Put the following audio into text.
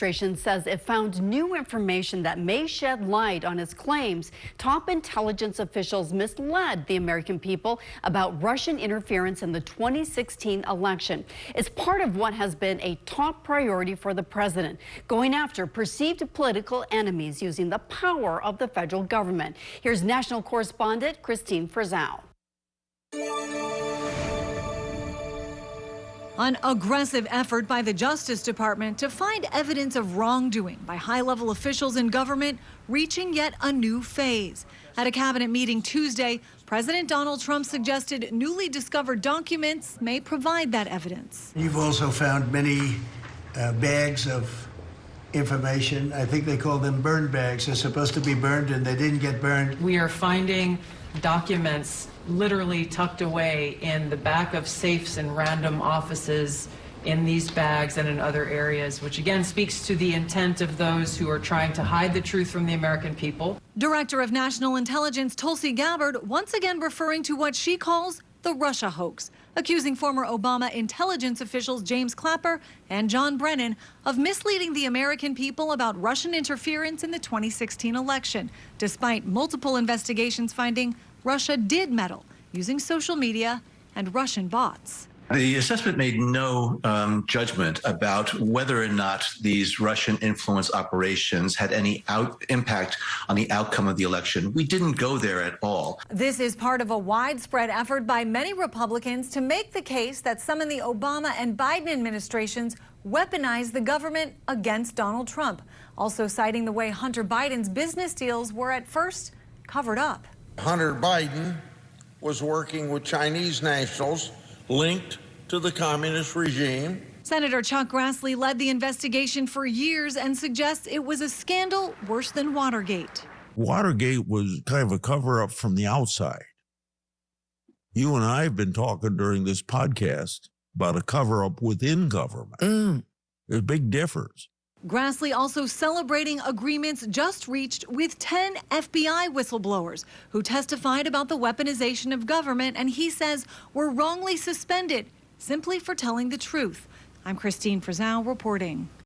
Administration says it found new information that may shed light on its claims top intelligence officials misled the American people about Russian interference in the 2016 election. It's part of what has been a top priority for the president, going after perceived political enemies using the power of the federal government. Here's national correspondent Christine Frizzell. An aggressive effort by the Justice Department to find evidence of wrongdoing by high-level officials in government reaching yet a new phase. At a cabinet meeting Tuesday, President Donald Trump suggested newly discovered documents may provide that evidence. You've also found many bags of information. I think they call them burn bags. They're supposed to be burned and they didn't get burned. We are finding documents literally tucked away in the back of safes in random offices in these bags and in other areas, which again speaks to the intent of those who are trying to hide the truth from the American people. Director of National Intelligence Tulsi Gabbard once again referring to what she calls the Russia hoax, accusing former Obama intelligence officials James Clapper and John Brennan of misleading the American people about Russian interference in the 2016 election, despite multiple investigations finding Russia did meddle using social media and Russian bots. The assessment made no judgment about whether or not these Russian influence operations had any impact on the outcome of the election. We didn't go there at all. This is part of a widespread effort by many Republicans to make the case that some in the Obama and Biden administrations weaponized the government against Donald Trump, also citing the way Hunter Biden's business deals were at first covered up. Hunter Biden was working with Chinese nationals linked to the communist regime. Senator Chuck Grassley led the investigation for years and suggests it was a scandal worse than Watergate. Watergate was kind of a cover-up from the outside. You and I have been talking during this podcast about a cover-up within government. There's a big difference. Grassley also celebrating agreements just reached with 10 FBI whistleblowers who testified about the weaponization of government and he says were wrongly suspended simply for telling the truth. I'm Christine Frizzell reporting.